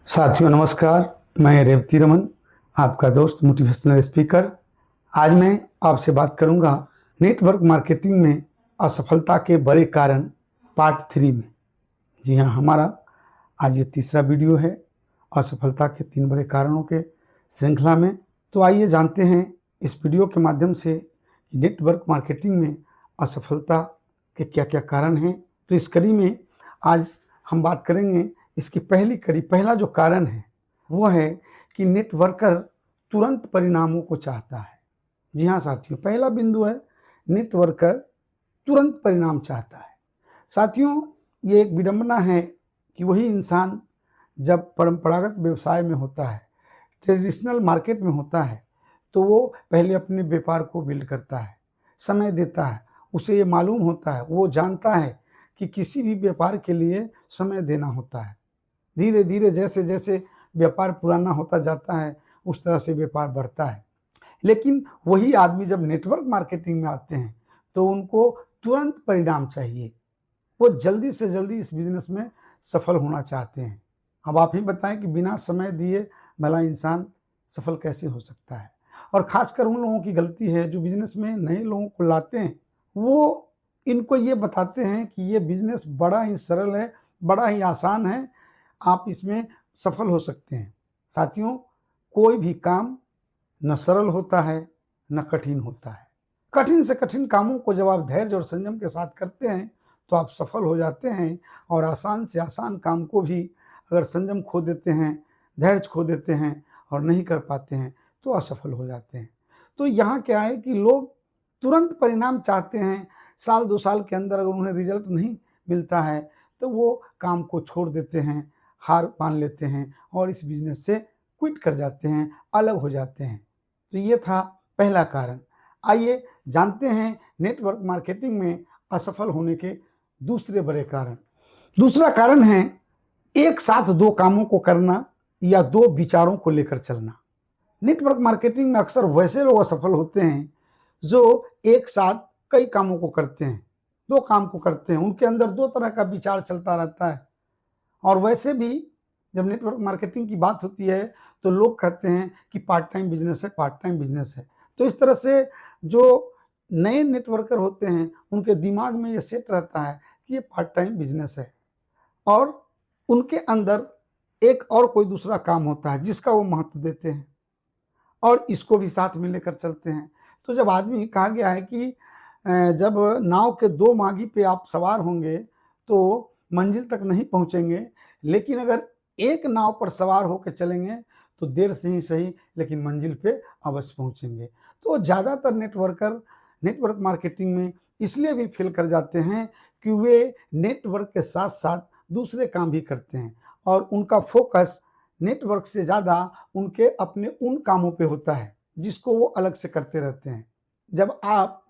साथियों नमस्कार। मैं रेवती रमन, आपका दोस्त मोटिवेशनल स्पीकर। आज मैं आपसे बात करूंगा नेटवर्क मार्केटिंग में असफलता के बड़े कारण पार्ट 3 में। जी हाँ, हमारा आज ये तीसरा वीडियो है असफलता के 3 बड़े कारणों के श्रृंखला में। तो आइए जानते हैं इस वीडियो के माध्यम से कि नेटवर्क मार्केटिंग में असफलता के क्या क्या कारण हैं। तो इस कड़ी में आज हम बात करेंगे इसकी पहला जो कारण है वो है कि नेटवर्कर तुरंत परिणामों को चाहता है। जी हाँ साथियों, पहला बिंदु है नेटवर्कर तुरंत परिणाम चाहता है। साथियों, ये एक विडंबना है कि वही इंसान जब परंपरागत व्यवसाय में होता है, ट्रेडिशनल मार्केट में होता है, तो वो पहले अपने व्यापार को बिल्ड करता है, समय देता है। उसे ये मालूम होता है, वो जानता है कि किसी भी व्यापार के लिए समय देना होता है। धीरे धीरे जैसे जैसे व्यापार पुराना होता जाता है उस तरह से व्यापार बढ़ता है। लेकिन वही आदमी जब नेटवर्क मार्केटिंग में आते हैं तो उनको तुरंत परिणाम चाहिए। वो जल्दी से जल्दी इस बिजनेस में सफल होना चाहते हैं। अब आप ही बताएं कि बिना समय दिए भला इंसान सफल कैसे हो सकता है। और खासकर उन लोगों की गलती है जो बिजनेस में नए लोगों को लाते हैं। वो इनको ये बताते हैं कि ये बिजनेस बड़ा ही सरल है, बड़ा ही आसान है, आप इसमें सफल हो सकते हैं। साथियों, कोई भी काम न सरल होता है न कठिन होता है। कठिन से कठिन कामों को जब आप धैर्य और संयम के साथ करते हैं तो आप सफल हो जाते हैं। और आसान से आसान काम को भी अगर संयम खो देते हैं, धैर्य खो देते हैं और नहीं कर पाते हैं तो असफल हो जाते हैं। तो यहाँ क्या है कि लोग तुरंत परिणाम चाहते हैं। साल 2 साल के अंदर अगर उन्हें रिजल्ट नहीं मिलता है तो वो काम को छोड़ देते हैं, हार मान लेते हैं और इस बिजनेस से क्विट कर जाते हैं, अलग हो जाते हैं। तो ये था पहला कारण। आइए जानते हैं नेटवर्क मार्केटिंग में असफल होने के दूसरे बड़े कारण। दूसरा कारण है एक साथ 2 कामों को करना या 2 विचारों को लेकर चलना। नेटवर्क मार्केटिंग में अक्सर वैसे लोग असफल होते हैं जो एक साथ कई कामों को करते हैं, 2 काम को करते हैं। उनके अंदर 2 तरह का विचार चलता रहता है। और वैसे भी जब नेटवर्क मार्केटिंग की बात होती है तो लोग कहते हैं कि पार्ट टाइम बिजनेस है, पार्ट टाइम बिजनेस है। तो इस तरह से जो नए नेटवर्कर होते हैं उनके दिमाग में ये सेट रहता है कि ये पार्ट टाइम बिजनेस है और उनके अंदर एक और कोई दूसरा काम होता है जिसका वो महत्व देते हैं और इसको भी साथ में लेकर चलते हैं। तो जब आदमी कहा गया है कि जब नाव के 2 मागी पे आप सवार होंगे तो मंजिल तक नहीं पहुंचेंगे, लेकिन अगर एक नाव पर सवार होकर चलेंगे तो देर से ही सही लेकिन मंजिल पे अवश्य पहुंचेंगे। तो ज़्यादातर नेटवर्कर नेटवर्क मार्केटिंग में इसलिए भी फेल कर जाते हैं कि वे नेटवर्क के साथ साथ दूसरे काम भी करते हैं और उनका फोकस नेटवर्क से ज़्यादा उनके अपने उन कामों पे होता है जिसको वो अलग से करते रहते हैं। जब आप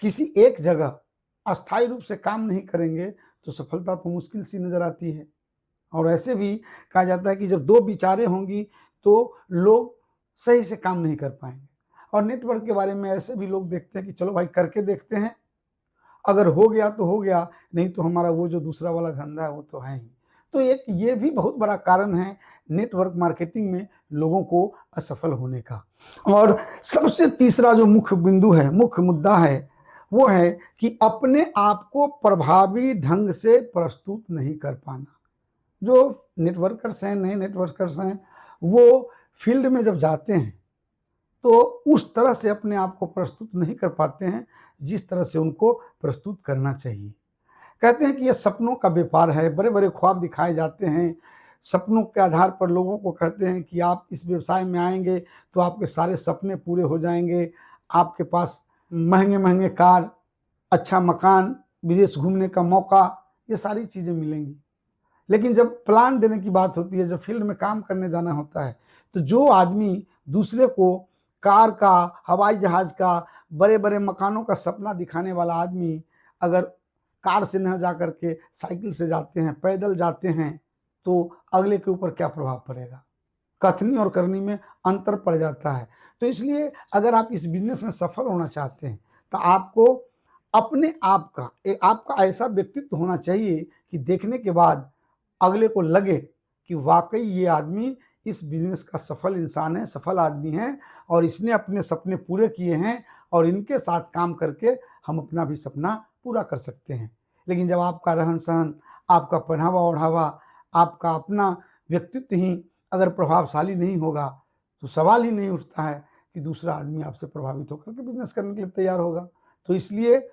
किसी एक जगह अस्थायी रूप से काम नहीं करेंगे तो सफलता तो मुश्किल सी नज़र आती है। और ऐसे भी कहा जाता है कि जब 2 विचारें होंगी तो लोग सही से काम नहीं कर पाएंगे। और नेटवर्क के बारे में ऐसे भी लोग देखते हैं कि चलो भाई करके देखते हैं, अगर हो गया तो हो गया, नहीं तो हमारा वो जो दूसरा वाला धंधा है वो तो है ही। तो एक ये भी बहुत बड़ा कारण है नेटवर्क मार्केटिंग में लोगों को असफल होने का। और सबसे तीसरा जो मुख्य बिंदु है, मुख्य मुद्दा है, वो है कि अपने आप को प्रभावी ढंग से प्रस्तुत नहीं कर पाना। जो नेटवर्कर्स हैं, नए नेटवर्कर्स हैं, वो फील्ड में जब जाते हैं तो उस तरह से अपने आप को प्रस्तुत नहीं कर पाते हैं जिस तरह से उनको प्रस्तुत करना चाहिए। कहते हैं कि यह सपनों का व्यापार है, बड़े बड़े ख्वाब दिखाए जाते हैं। सपनों के आधार पर लोगों को कहते हैं कि आप इस व्यवसाय में आएंगे तो आपके सारे सपने पूरे हो जाएंगे, आपके पास महंगे महंगे कार, अच्छा मकान, विदेश घूमने का मौका, ये सारी चीज़ें मिलेंगी। लेकिन जब प्लान देने की बात होती है, जब फील्ड में काम करने जाना होता है, तो जो आदमी दूसरे को कार का, हवाई जहाज़ का, बड़े बड़े मकानों का सपना दिखाने वाला आदमी अगर कार से न जा कर के साइकिल से जाते हैं, पैदल जाते हैं, तो अगले के ऊपर क्या प्रभाव पड़ेगा? कथनी और करनी में अंतर पड़ जाता है। तो इसलिए अगर आप इस बिजनेस में सफल होना चाहते हैं तो आपको अपने आप का आपका ऐसा व्यक्तित्व होना चाहिए कि देखने के बाद अगले को लगे कि वाकई ये आदमी इस बिजनेस का सफल इंसान है, सफल आदमी है और इसने अपने सपने पूरे किए हैं और इनके साथ काम करके हम अपना भी सपना पूरा कर सकते हैं। लेकिन जब आपका रहन-सहन, आपका पहनावा-ओढ़ावा, आपका अपना व्यक्तित्व ही अगर प्रभावशाली नहीं होगा, तो सवाल ही नहीं उठता है कि दूसरा आदमी आपसे प्रभावित होकर के बिज़नेस करने के लिए तैयार होगा। तो इसलिए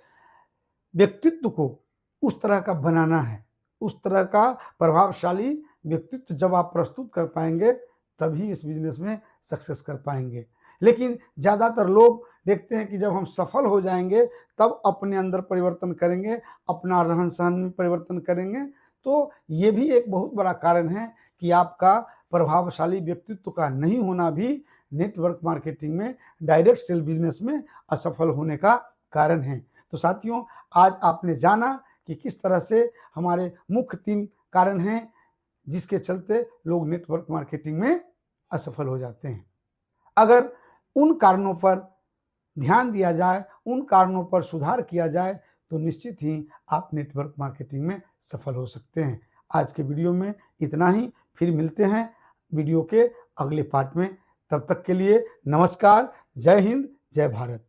व्यक्तित्व को उस तरह का बनाना है, उस तरह का प्रभावशाली व्यक्तित्व जब आप प्रस्तुत कर पाएँगे, तभी इस बिज़नेस में सक्सेस कर पाएँगे। लेकिन ज़्यादातर लोग देखते हैं कि जब हम सफल हो जाएँगे, तब अपने अंदर परिवर्तन करेंगे, अपना रहन-सहन में परिवर्तन करेंगे। तो ये भी एक बहुत बड़ा कारण है कि आपका प्रभावशाली व्यक्तित्व का नहीं होना भी नेटवर्क मार्केटिंग में, डायरेक्ट सेल बिज़नेस में असफल होने का कारण है। तो साथियों, आज आपने जाना कि किस तरह से हमारे मुख्य 3 कारण हैं, जिसके चलते लोग नेटवर्क मार्केटिंग में असफल हो जाते हैं। अगर उन कारणों पर ध्यान दिया जाए, उन कारणों पर सुधार किया जाए, तो निश्चित ही आप नेटवर्क मार्केटिंग में सफल हो सकते हैं। आज के वीडियो में इतना ही, फिर मिलते हैं वीडियो के अगले पार्ट में। तब तक के लिए नमस्कार, जय हिंद, जय भारत।